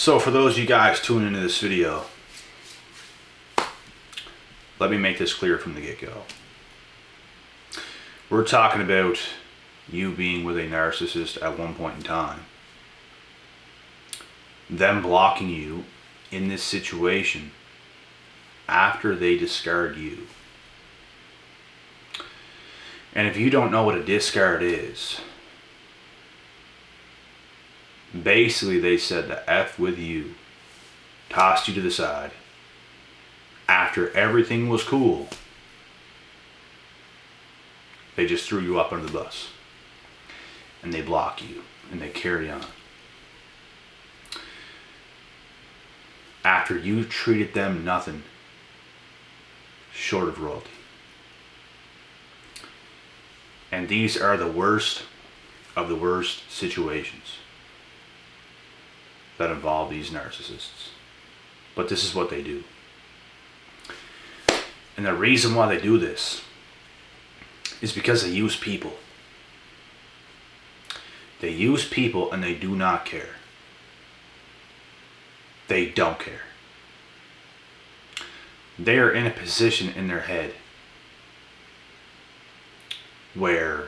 So for those of you guys tuning into this video, let me make this clear from the get-go. We're talking about you being with a narcissist at one point in time, them blocking you in this situation after they discard you. And if you don't know what a discard is, basically they said the F with you, tossed you to the side after everything was cool. They just threw you up under the bus and they block you and they carry on after you treated them nothing short of royalty. And these are the worst of the worst situations that involve these narcissists. But this is what they do. And the reason why they do this is because they use people. They use people and they do not care. They don't care. They are in a position in their head where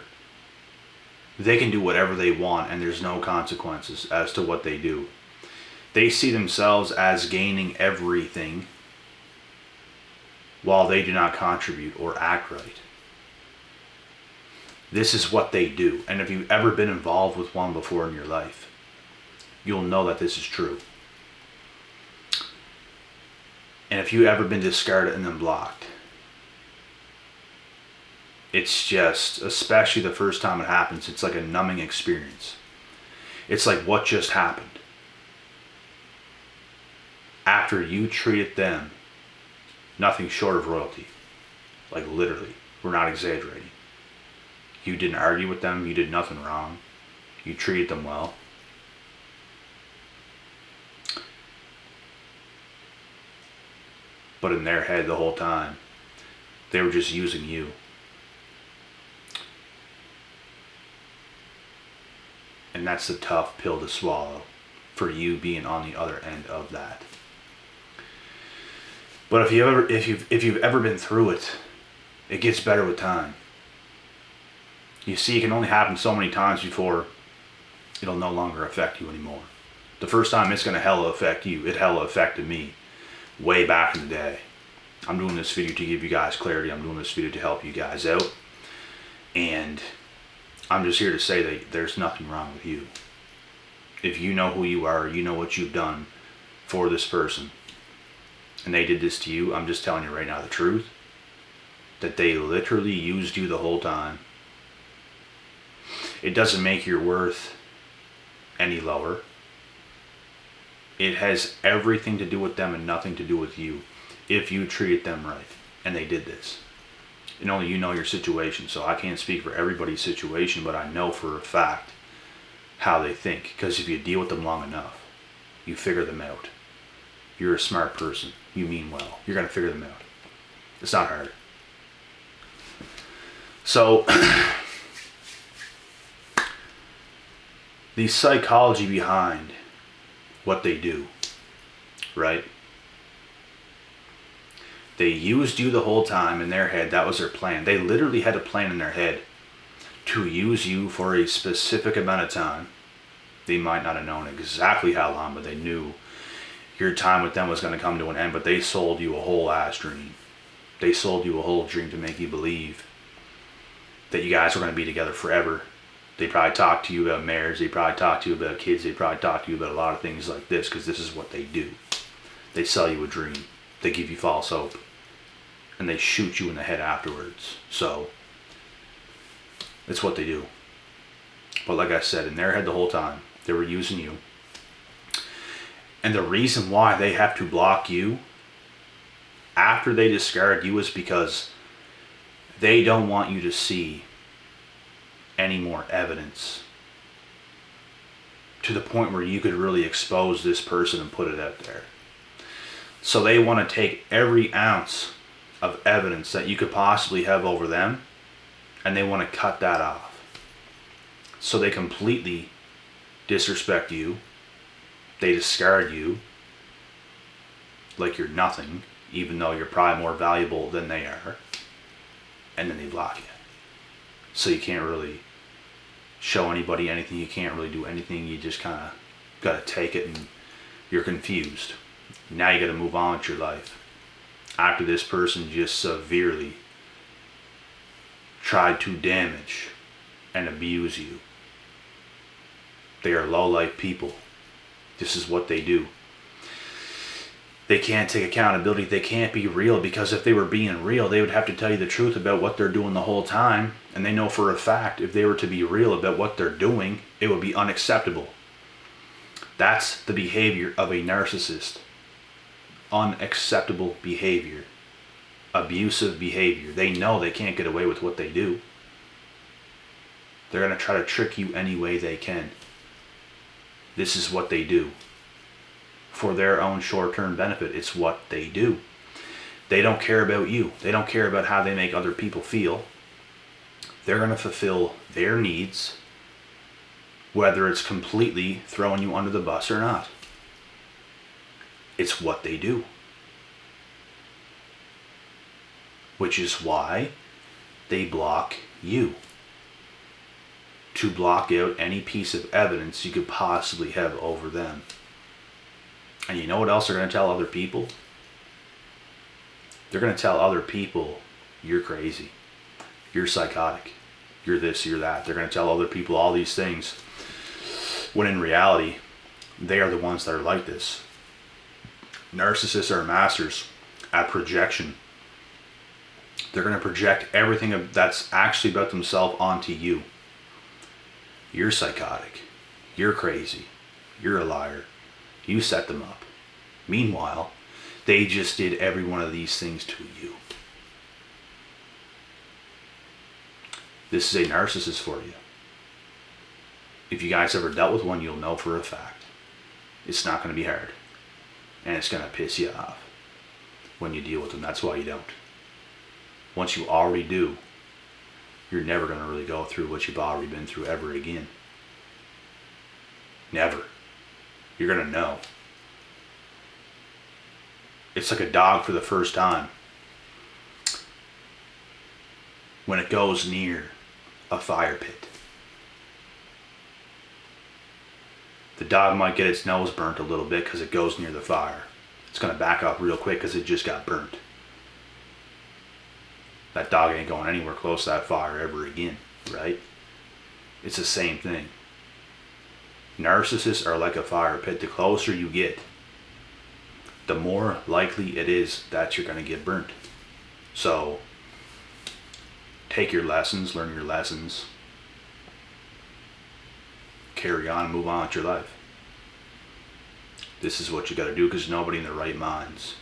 they can do whatever they want and there's no consequences as to what they do. They see themselves as gaining everything while they do not contribute or act right. This is what they do. And if you've ever been involved with one before in your life, you'll know that this is true. And if you've ever been discarded and then blocked, it's just, especially the first time it happens, it's like a numbing experience. It's like what just happened. After you treated them nothing short of royalty. Like literally, we're not exaggerating. You didn't argue with them, you did nothing wrong. You treated them well. But in their head the whole time, they were just using you. And that's the tough pill to swallow for you being on the other end of that. But if you've ever been through it, it gets better with time. You see, it can only happen so many times before it'll no longer affect you anymore. The first time it's gonna hella affect you, it hella affected me way back in the day. I'm doing this video to give you guys clarity. I'm doing this video to help you guys out. And I'm just here to say that there's nothing wrong with you. If you know who you are, you know what you've done for this person, and they did this to you, I'm just telling you right now the truth, that they literally used you the whole time. It doesn't make your worth any lower. It has everything to do with them and nothing to do with you if you treated them right. And they did this. And only you know your situation, so I can't speak for everybody's situation, but I know for a fact how they think. Because if you deal with them long enough, you figure them out. You're a smart person. You mean well. You're going to figure them out. It's not hard. So, the psychology behind what they do, right? They used you the whole time in their head. That was their plan. They literally had a plan in their head to use you for a specific amount of time. They might not have known exactly how long, but they knew your time with them was going to come to an end. But they sold you a whole ass dream. They sold you a whole dream to make you believe that you guys were going to be together forever. They probably talked to you about marriage. They probably talked to you about kids. They probably talked to you about a lot of things like this, because this is what they do. They sell you a dream. They give you false hope. And they shoot you in the head afterwards. So, it's what they do. But like I said, in their head the whole time, they were using you. And the reason why they have to block you after they discard you is because they don't want you to see any more evidence to the point where you could really expose this person and put it out there. So they want to take every ounce of evidence that you could possibly have over them, and they want to cut that off. So they completely disrespect you, They discard you like you're nothing, even though you're probably more valuable than they are. And then they block you. So you can't really show anybody anything. You can't really do anything. You just kind of got to take it, and you're confused. Now you got to move on with your life. After this person just severely tried to damage and abuse you. They are low-life people. This is what they do. They can't take accountability. They can't be real, because if they were being real, they would have to tell you the truth about what they're doing the whole time. And they know for a fact, if they were to be real about what they're doing, it would be unacceptable. That's the behavior of a narcissist. Unacceptable behavior. Abusive behavior. They know they can't get away with what they do. They're going to try to trick you any way they can. This is what they do. For their own short-term benefit, it's what they do. They don't care about you. They don't care about how they make other people feel. They're going to fulfill their needs, whether it's completely throwing you under the bus or not. It's what they do. Which is why they block you. To block out any piece of evidence you could possibly have over them. And you know what else they're going to tell other people? They're going to tell other people, you're crazy. You're psychotic. You're this, you're that. They're going to tell other people all these things. When in reality, they are the ones that are like this. Narcissists are masters at projection. They're going to project everything that's actually about themselves onto you. You're psychotic. You're crazy. You're a liar. You set them up. Meanwhile, they just did every one of these things to you. This is a narcissist for you. If you guys ever dealt with one, you'll know for a fact. It's not going to be hard. And it's going to piss you off when you deal with them. That's why you don't. Once you already do, you're never going to really go through what you've already been through ever again. Never. You're going to know. It's like a dog for the first time. When it goes near a fire pit. The dog might get its nose burnt a little bit because it goes near the fire. It's going to back up real quick because it just got burnt. That dog ain't going anywhere close to that fire ever again, right? It's the same thing. Narcissists are like a fire pit. The closer you get, the more likely it is that you're going to get burnt. So, take your lessons, learn your lessons, carry on and move on with your life. This is what you got to do, because nobody in their right minds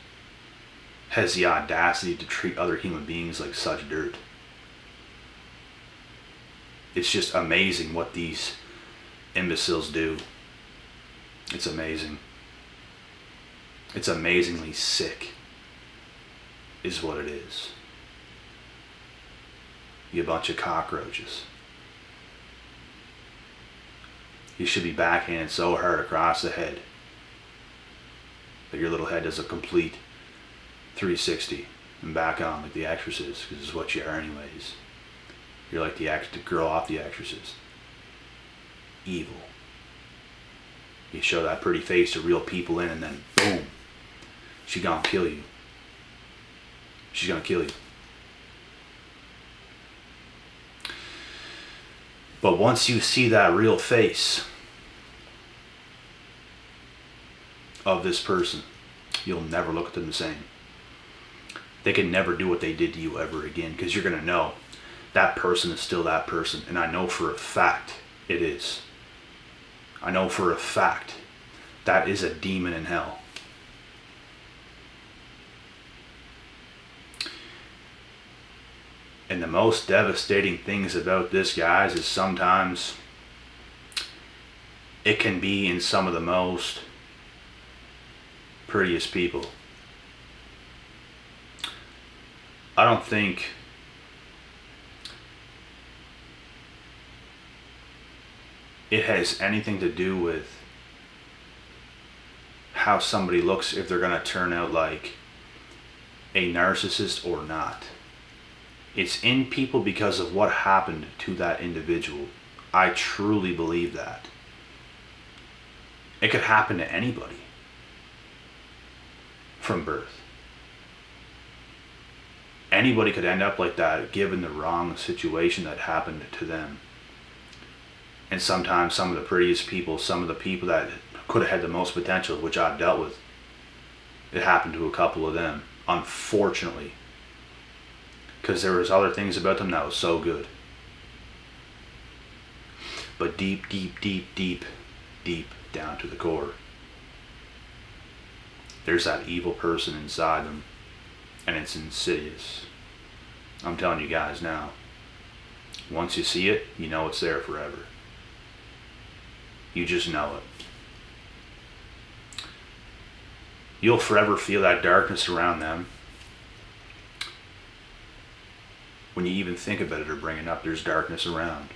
has the audacity to treat other human beings like such dirt. It's just amazing what these imbeciles do. It's amazing. It's amazingly sick, is what it is. You bunch of cockroaches. You should be backhanded so hard across the head that your little head does a complete 360 and back on like the Exorcist, because this is what you are anyways. You're like the girl off the Exorcist. Evil. You show that pretty face to real people in, and then boom, she gonna kill you. She's gonna kill you. But once you see that real face of this person, you'll never look at them the same. They can never do what they did to you ever again, because you're going to know that person is still that person. And I know for a fact it is. I know for a fact that is a demon in hell. And the most devastating things about this, guys, is sometimes it can be in some of the most prettiest people. I don't think it has anything to do with how somebody looks if they're going to turn out like a narcissist or not. It's in people because of what happened to that individual. I truly believe that. It could happen to anybody from birth. Anybody could end up like that given the wrong situation that happened to them. And sometimes some of the prettiest people, some of the people that could have had the most potential, which I've dealt with, it happened to a couple of them, unfortunately. Because there was other things about them that was so good. But deep down to the core, there's that evil person inside them, and it's insidious. I'm telling you guys now, once you see it, you know it's there forever. You just know it. You'll forever feel that darkness around them. When you even think about it or bring it up, there's darkness around.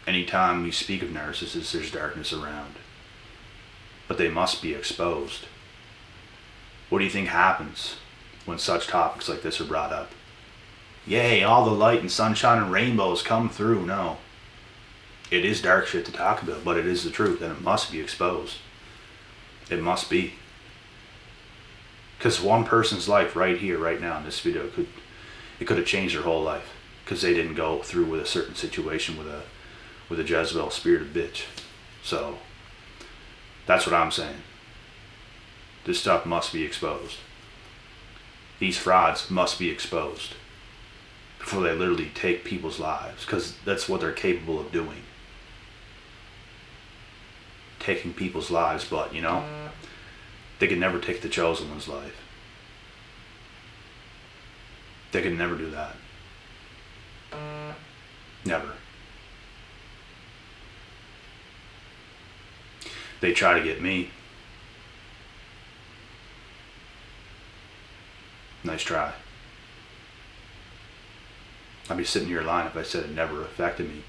Anytime we speak of narcissists, there's darkness around. But they must be exposed. What do you think happens when such topics like this are brought up? Yay, all the light and sunshine and rainbows come through. No. It is dark shit to talk about, but it is the truth, and it must be exposed. It must be. Because one person's life right here, right now in this video, could have changed their whole life. Because they didn't go through with a certain situation with a Jezebel spirited bitch. So, that's what I'm saying. This stuff must be exposed. These frauds must be exposed before they literally take people's lives, because that's what they're capable of doing. Taking people's lives, but you know, they could never take the chosen one's life. They could never do that. Never. They try to get me. Nice try. I'd be sitting here lying if I said it never affected me.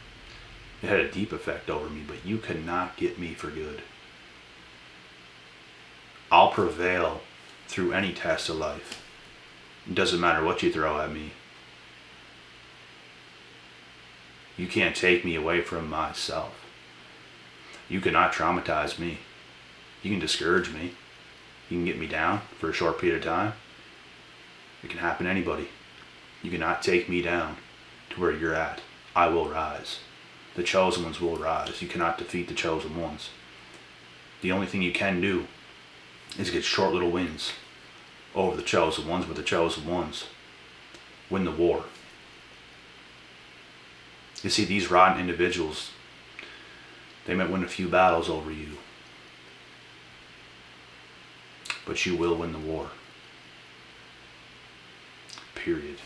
It had a deep effect over me, but you cannot get me for good. I'll prevail through any test of life. It doesn't matter what you throw at me. You can't take me away from myself. You cannot traumatize me. You can discourage me. You can get me down for a short period of time. It can happen to anybody. You cannot take me down to where you're at. I will rise. The chosen ones will rise. You cannot defeat the chosen ones. The only thing you can do is get short little wins over the chosen ones with the chosen ones. Win the war. You see, these rotten individuals, they might win a few battles over you, but you will win the war. Period.